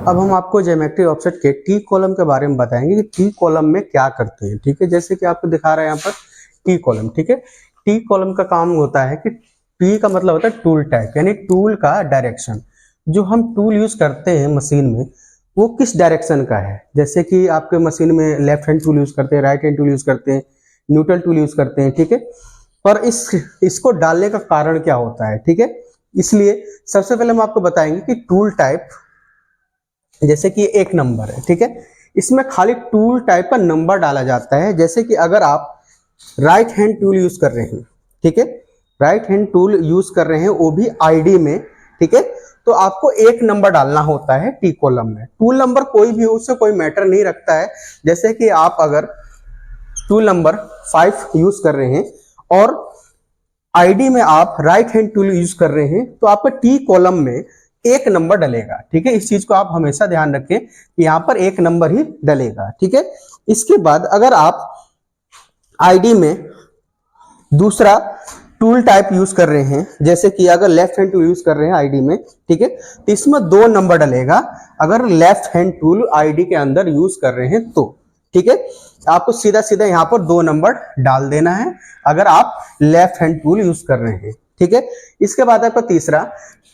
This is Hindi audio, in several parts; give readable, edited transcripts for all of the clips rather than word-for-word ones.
अब हम आपको ज्योमेट्री ऑफसेट के टी कॉलम के बारे में बताएंगे कि टी कॉलम में क्या करते हैं। ठीक है, जैसे कि आपको दिखा रहा है यहाँ पर टी कॉलम। ठीक है, टी कॉलम का काम होता है कि टी का मतलब होता है टूल टाइप, यानी टूल का डायरेक्शन। जो हम टूल यूज करते हैं मशीन में वो किस डायरेक्शन का है। जैसे कि आपके मशीन में लेफ्ट हैंड टूल यूज करते हैं, राइट हैंड टूल यूज करते हैं, न्यूट्रल टूल यूज करते हैं। ठीक है, पर इसको डालने का कारण क्या होता है। ठीक है, इसलिए सबसे पहले हम आपको बताएंगे कि टूल टाइप, जैसे कि एक नंबर है। ठीक है, इसमें खाली टूल टाइप का नंबर डाला जाता है। जैसे कि अगर आप राइट हैंड टूल यूज कर रहे हैं, ठीक है, राइट हैंड टूल यूज कर रहे हैं वो भी आईडी में, ठीक है, तो आपको एक नंबर डालना होता है टी कॉलम में। टूल नंबर कोई भी हो, उससे कोई मैटर नहीं रखता है। जैसे कि आप अगर टूल नंबर 5 यूज कर रहे हैं और आईडी में आप राइट हैंड टूल यूज कर रहे हैं, तो आपका टी कॉलम में एक नंबर डलेगा। ठीक है, इस चीज को आप हमेशा ध्यान रखें कि यहां पर एक नंबर ही डलेगा। ठीक है, इसके बाद अगर आप आईडी में दूसरा टूल टाइप यूज कर रहे हैं, जैसे कि अगर लेफ्ट हैंड टूल यूज कर रहे हैं आईडी में, ठीक है, तो इसमें 2 नंबर डलेगा अगर लेफ्ट हैंड टूल आईडी के अंदर यूज कर रहे हैं तो। ठीक है, आपको सीधा सीधा यहां पर 2 नंबर डाल देना है अगर आप लेफ्ट हैंड टूल यूज कर रहे हैं। ठीक है, इसके बाद आपका तीसरा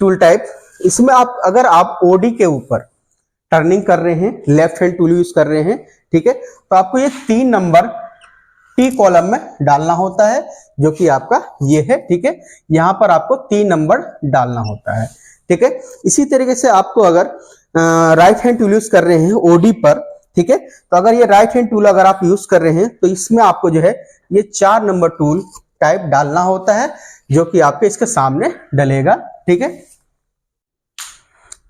टूल टाइप, इसमें आप अगर आप ओडी के ऊपर टर्निंग कर रहे हैं, लेफ्ट हैंड टूल यूज कर रहे हैं, ठीक है, तो आपको ये 3 नंबर टी कॉलम में डालना होता है, जो कि आपका ये है। ठीक है, यहां पर आपको 3 नंबर डालना होता है। ठीक है, इसी तरीके से आपको अगर राइट हैंड टूल यूज कर रहे हैं ओडी पर, ठीक है, तो अगर ये राइट हैंड टूल अगर आप यूज कर रहे हैं तो इसमें आपको जो है ये 4 नंबर टूल टाइप डालना होता है, जो कि आपके इसके सामने डलेगा। ठीक है,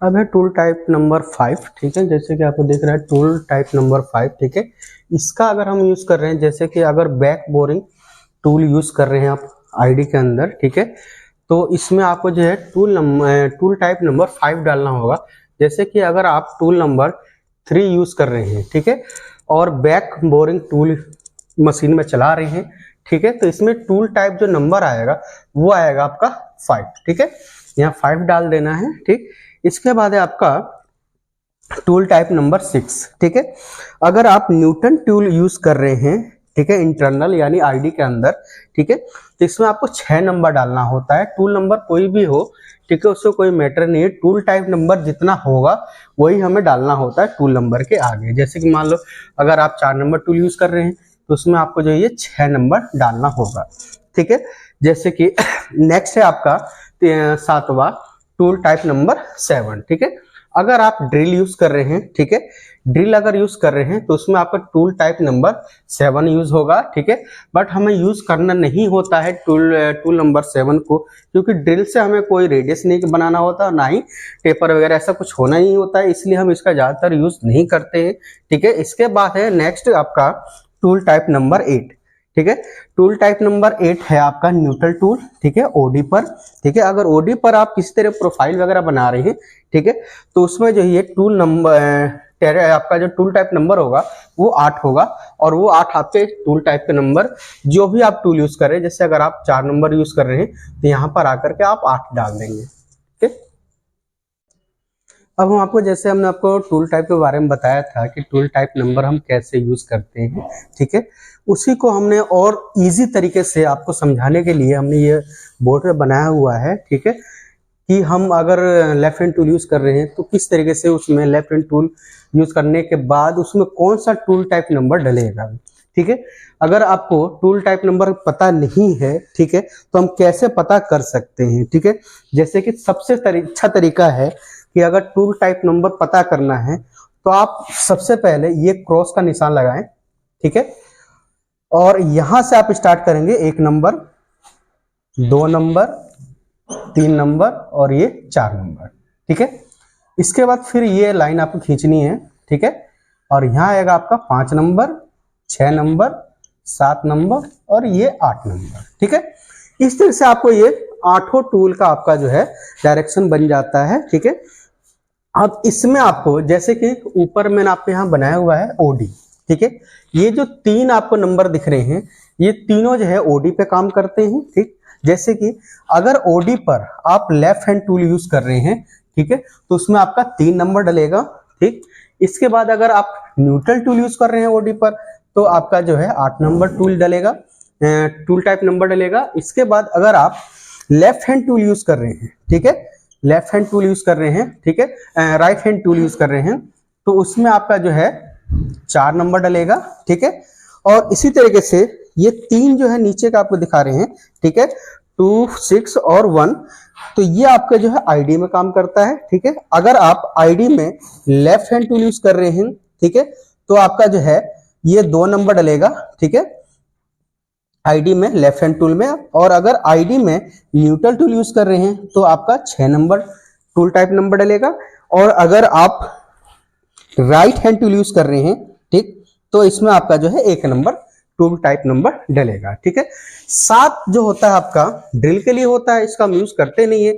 अब है टूल टाइप नंबर 5। ठीक है, जैसे कि आपको दिख रहा है टूल टाइप नंबर 5। ठीक है, इसका अगर हम यूज कर रहे हैं, जैसे कि अगर बैक बोरिंग टूल यूज कर रहे हैं आप आईडी के अंदर, ठीक है, तो इसमें आपको जो है टूल टाइप नंबर 5 डालना होगा। जैसे कि अगर आप टूल नंबर 3 यूज कर रहे हैं, ठीक है, और बैक बोरिंग टूल मशीन में चला रहे हैं, ठीक है, तो इसमें टूल टाइप जो नंबर आएगा वो आएगा आपका 5। ठीक है, यहाँ 5 डाल देना है। ठीक, इसके बाद है आपका टूल टाइप नंबर 6। ठीक है, अगर आप न्यूटन टूल यूज कर रहे हैं, ठीक है, इंटरनल यानी आईडी के अंदर, ठीक है, तो इसमें आपको 6 नंबर डालना होता है। टूल नंबर कोई भी हो, ठीक है, उससे कोई मैटर नहीं है, टूल टाइप नंबर जितना होगा वही हमें डालना होता है टूल नंबर के आगे। जैसे कि मान लो अगर आप 4 नंबर टूल यूज कर रहे हैं तो उसमें आपको जो ये 6 नंबर डालना होगा। ठीक है, जैसे कि नेक्स्ट है आपका 7वां टूल टाइप नंबर 7। ठीक है, अगर आप ड्रिल यूज कर रहे हैं, ठीक है, ड्रिल अगर यूज कर रहे हैं तो उसमें आपका टूल टाइप नंबर 7 यूज होगा। ठीक है, बट हमें यूज करना नहीं होता है टूल नंबर 7 को, क्योंकि ड्रिल से हमें कोई रेडियस नहीं बनाना होता और ना ही टेपर वगैरह ऐसा कुछ होना ही होता है, इसलिए हम इसका ज्यादातर यूज नहीं करते हैं। ठीक है, इसके बाद है नेक्स्ट आपका टूल टाइप नंबर 8। ठीक है, टूल टाइप नंबर 8 है आपका न्यूट्रल टूल। ठीक है, ओडी पर। ठीक है, अगर ओडी पर आप किसी तरह प्रोफाइल वगैरह बना रहे हैं, ठीक है, तो उसमें जो ये टूल नंबर आपका जो टूल टाइप नंबर होगा वो 8 होगा, और वो 8 आपके टूल टाइप के नंबर जो भी आप टूल यूज कर रहे हैं, जैसे अगर आप 4 नंबर यूज कर रहे हैं तो यहाँ पर आकर के आप 8 डाल देंगे। ठीक है, अब हम आपको, जैसे हमने आपको टूल टाइप के बारे में बताया था कि टूल टाइप नंबर हम कैसे यूज करते हैं, ठीक है, उसी को हमने और इजी तरीके से आपको समझाने के लिए हमने ये बोर्ड पे बनाया हुआ है। ठीक है, कि हम अगर लेफ्ट हैंड टूल यूज कर रहे हैं तो किस तरीके से उसमें लेफ्ट हैंड टूल यूज करने के बाद उसमें कौन सा टूल टाइप नंबर डलेगा। ठीक है, अगर आपको टूल टाइप नंबर पता नहीं है, ठीक है, तो हम कैसे पता कर सकते हैं। ठीक है, जैसे कि सबसे अच्छा तरीका है कि अगर टूल टाइप नंबर पता करना है तो आप सबसे पहले ये क्रॉस का निशान लगाएं। ठीक है, और यहां से आप स्टार्ट करेंगे 1 नंबर, 2 नंबर, 3 नंबर और ये 4 नंबर। ठीक है, इसके बाद फिर ये लाइन आपको खींचनी है। ठीक है, और यहाँ आएगा आपका 5 नंबर, 6 नंबर, 7 नंबर और ये 8 नंबर। ठीक है, इस तरह से आपको ये 8 टूल का आपका जो है डायरेक्शन बन जाता है। ठीक है, अब इसमें आपको, जैसे कि ऊपर मैंने आपके यहाँ बनाया हुआ है ओडी, ठीक है, ये जो 3 आपको नंबर दिख रहे हैं ये तीनों जो है ओडी पे काम करते हैं। ठीक, जैसे कि अगर ओडी पर आप लेफ्ट हैंड टूल यूज कर रहे हैं, ठीक है, तो उसमें आपका 3 नंबर डलेगा। ठीक। इसके बाद अगर आप न्यूट्रल टूल यूज कर रहे हैं ओडी पर तो आपका जो है 8 नंबर टूल डलेगा, टूल टाइप नंबर डलेगा। इसके बाद अगर आप लेफ्ट हैंड टूल यूज कर रहे हैं, ठीक है, लेफ्ट हैंड टूल यूज कर रहे हैं, ठीक है, राइट हैंड टूल यूज कर रहे हैं तो उसमें आपका जो है 4 नंबर डलेगा, ठीक है। और इसी तरीके से ये 3 जो है नीचे का आपको दिखा रहे हैं, ठीक है, 2, 6 और 1, तो ये आपका जो है आईडी में काम करता है, ठीक है। अगर आप आईडी में लेफ्ट हैंड टूल यूज कर रहे हैं, ठीक है, तो आपका जो है ये 2 नंबर डलेगा, ठीक है, आईडी में लेफ्ट हैंड टूल में। और अगर आईडी में न्यूट्रल टूल यूज कर रहे हैं तो आपका 6 नंबर टूल टाइप नंबर डलेगा। और अगर आप राइट हैंड टूल यूज कर रहे हैं, ठीक, तो इसमें आपका जो है 1 नंबर टूल टाइप नंबर डलेगा, ठीक है। 7 जो होता है आपका ड्रिल के लिए होता है, इसका हम यूज करते नहीं है।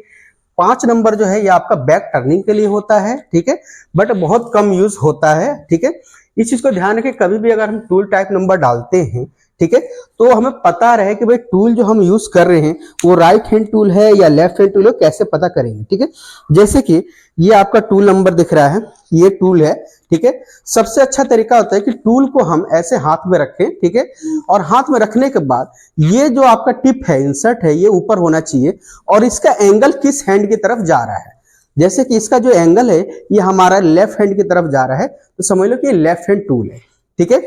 5 नंबर जो है ये आपका बैक टर्निंग के लिए होता है, ठीक है, बट बहुत कम यूज होता है, ठीक है। इस चीज को ध्यान रखें, कभी भी अगर हम टूल टाइप नंबर डालते हैं, ठीक है, तो हमें पता रहे कि भाई टूल जो हम यूज कर रहे हैं वो राइट हैंड टूल है या लेफ्ट हैंड टूल है, कैसे पता करेंगे, ठीक है। जैसे कि ये आपका टूल नंबर दिख रहा है, ये टूल है, ठीक है। सबसे अच्छा तरीका होता है कि टूल को हम ऐसे हाथ में रखें, ठीक है, और हाथ में रखने के बाद ये जो आपका टिप है, इंसर्ट है, ये ऊपर होना चाहिए और इसका एंगल किस हैंड की तरफ जा रहा है। जैसे कि इसका जो एंगल है ये हमारा लेफ्ट हैंड की तरफ जा रहा है, तो समझ लो कि ये लेफ्ट हैंड टूल है, ठीक है,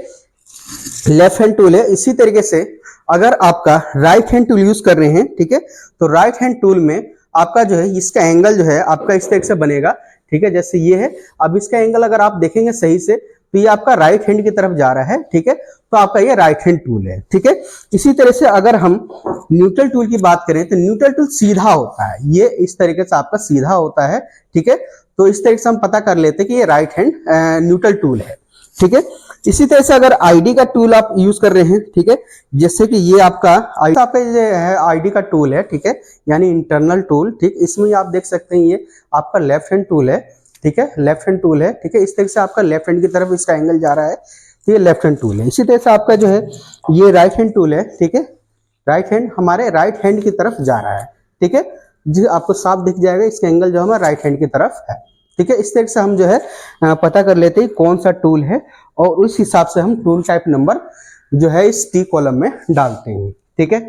लेफ्ट हैंड टूल है। इसी तरीके से अगर आपका राइट हैंड टूल यूज कर रहे हैं, ठीक है, तो राइट हैंड टूल में आपका जो है इसका एंगल जो है आपका इस तरीके से बनेगा, ठीक है, जैसे ये है। अब इसका एंगल अगर आप देखेंगे सही से तो ये आपका राइट हैंड की तरफ जा रहा है, ठीक है, तो आपका ये राइट हैंड टूल है, ठीक है। इसी तरह से अगर हम न्यूट्रल टूल की बात करें तो न्यूट्रल टूल सीधा होता है, ये इस तरीके से आपका सीधा होता है, ठीक है, तो इस तरीके से हम पता कर लेते हैं कि ये राइट हैंड न्यूट्रल टूल है, ठीक है। इसी तरह से अगर आईडी का टूल आप यूज कर रहे हैं, ठीक है, जैसे कि ये आपका ये है आईडी का टूल है, ठीक है, यानी इंटरनल टूल, ठीक, इसमें आप देख सकते हैं ये आपका लेफ्ट हैंड टूल है, ठीक है, लेफ्ट हैंड टूल है, ठीक है। इस तरह से आपका लेफ्ट हैंड की तरफ इसका एंगल जा रहा है, तो ये लेफ्ट हैंड टूल है। इसी तरह से आपका जो है ये राइट हैंड टूल है, ठीक है, राइट हैंड हमारे राइट हैंड की तरफ जा रहा है, ठीक है, जी आपको साफ दिख जाएगा इसका एंगल जो हमारा राइट हैंड की तरफ है, ठीक है। इस तरह से हम जो है पता कर लेते हैं कौन सा टूल है और उस हिसाब से हम टूल टाइप नंबर जो है इस टी कॉलम में डालते हैं, ठीक है।